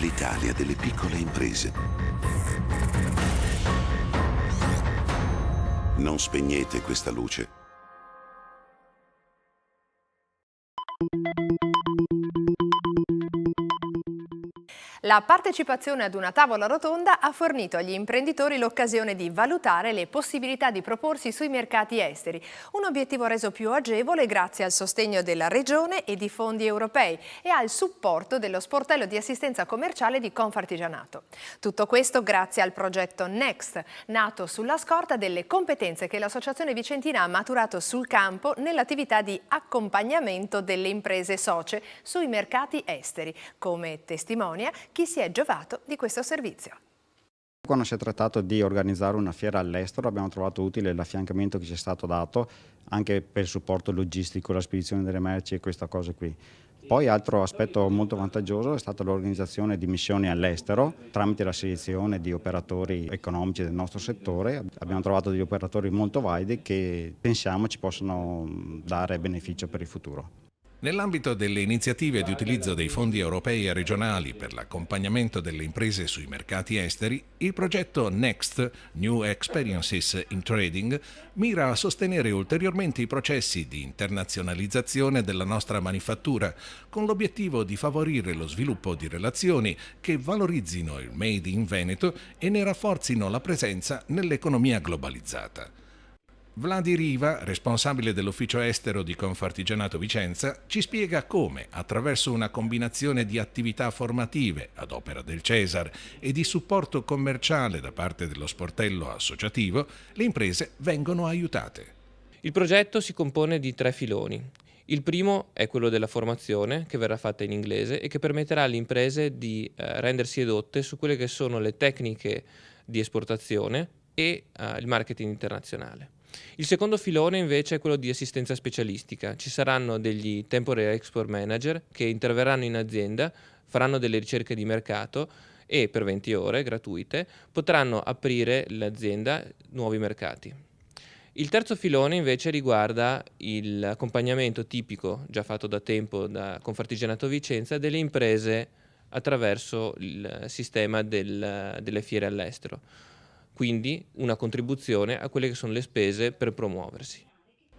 l'Italia delle piccole imprese. Non spegnete questa luce. La partecipazione ad una tavola rotonda ha fornito agli imprenditori l'occasione di valutare le possibilità di proporsi sui mercati esteri, un obiettivo reso più agevole grazie al sostegno della Regione e di fondi europei e al supporto dello sportello di assistenza commerciale di Confartigianato. Tutto questo grazie al progetto Next, nato sulla scorta delle competenze che l'Associazione Vicentina ha maturato sul campo nell'attività di accompagnamento delle imprese socie sui mercati esteri, come testimonia chi si è giovato di questo servizio. Quando si è trattato di organizzare una fiera all'estero abbiamo trovato utile l'affiancamento che ci è stato dato anche per il supporto logistico, la spedizione delle merci e questa cosa qui. Poi altro aspetto molto vantaggioso è stata l'organizzazione di missioni all'estero tramite la selezione di operatori economici del nostro settore. Abbiamo trovato degli operatori molto validi che pensiamo ci possano dare beneficio per il futuro. Nell'ambito delle iniziative di utilizzo dei fondi europei e regionali per l'accompagnamento delle imprese sui mercati esteri, il progetto Next, New Experiences in Trading, mira a sostenere ulteriormente i processi di internazionalizzazione della nostra manifattura, con l'obiettivo di favorire lo sviluppo di relazioni che valorizzino il Made in Veneto e ne rafforzino la presenza nell'economia globalizzata. Vladi Riva, responsabile dell'ufficio estero di Confartigianato Vicenza, ci spiega come, attraverso una combinazione di attività formative ad opera del Cesar e di supporto commerciale da parte dello sportello associativo, le imprese vengono aiutate. Il progetto si compone di 3 filoni. Il primo è quello della formazione, che verrà fatta in inglese e che permetterà alle imprese di rendersi edotte su quelle che sono le tecniche di esportazione e il marketing internazionale. Il secondo filone invece è quello di assistenza specialistica. Ci saranno degli temporary export manager che interverranno in azienda, faranno delle ricerche di mercato e per 20 ore gratuite potranno aprire l'azienda nuovi mercati. Il terzo filone invece riguarda l'accompagnamento tipico, già fatto da tempo da Confartigianato Vicenza, delle imprese attraverso il sistema delle fiere all'estero. Quindi una contribuzione a quelle che sono le spese per promuoversi.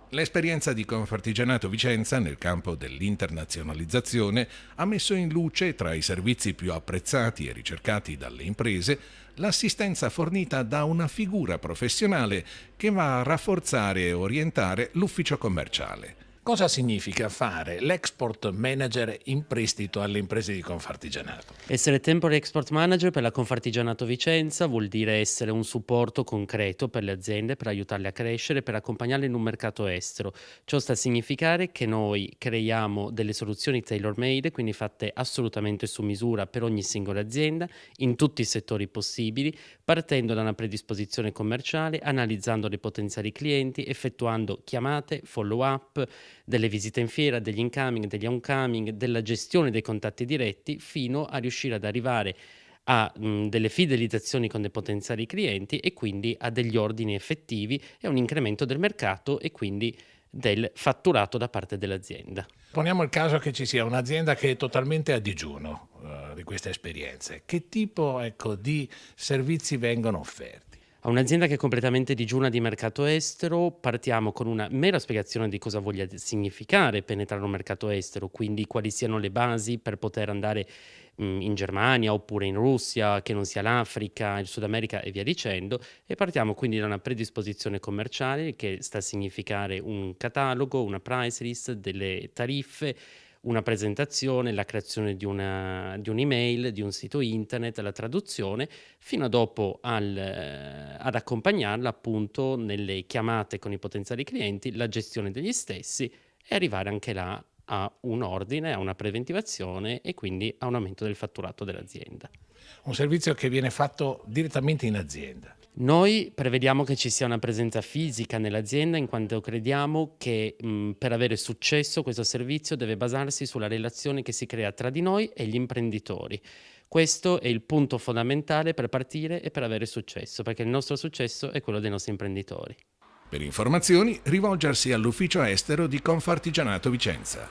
L'esperienza di Confartigianato Vicenza nel campo dell'internazionalizzazione ha messo in luce, tra i servizi più apprezzati e ricercati dalle imprese, l'assistenza fornita da una figura professionale che va a rafforzare e orientare l'ufficio commerciale. Cosa significa fare l'export manager in prestito alle imprese di Confartigianato? Essere temporary export manager per la Confartigianato Vicenza vuol dire essere un supporto concreto per le aziende, per aiutarle a crescere, per accompagnarle in un mercato estero. Ciò sta a significare che noi creiamo delle soluzioni tailor-made, quindi fatte assolutamente su misura per ogni singola azienda, in tutti i settori possibili, partendo da una predisposizione commerciale, analizzando dei potenziali clienti, effettuando chiamate, follow-up, delle visite in fiera, degli incoming, degli oncoming, della gestione dei contatti diretti, fino a riuscire ad arrivare a delle fidelizzazioni con dei potenziali clienti e quindi a degli ordini effettivi e un incremento del mercato e quindi del fatturato da parte dell'azienda. Poniamo il caso che ci sia un'azienda che è totalmente a digiuno di queste esperienze. Che tipo di servizi vengono offerti? A un'azienda che è completamente digiuna di mercato estero partiamo con una mera spiegazione di cosa voglia significare penetrare un mercato estero, quindi quali siano le basi per poter andare in Germania oppure in Russia, che non sia l'Africa, il Sud America e via dicendo, e partiamo quindi da una predisposizione commerciale che sta a significare un catalogo, una price list, delle tariffe, una presentazione, la creazione di un'email, di un sito internet, la traduzione, fino a dopo ad accompagnarla appunto nelle chiamate con i potenziali clienti, la gestione degli stessi e arrivare anche là a un ordine, a una preventivazione e quindi a un aumento del fatturato dell'azienda. Un servizio che viene fatto direttamente in azienda. Noi prevediamo che ci sia una presenza fisica nell'azienda in quanto crediamo che per avere successo questo servizio deve basarsi sulla relazione che si crea tra di noi e gli imprenditori. Questo è il punto fondamentale per partire e per avere successo, perché il nostro successo è quello dei nostri imprenditori. Per informazioni rivolgersi all'ufficio estero di Confartigianato Vicenza.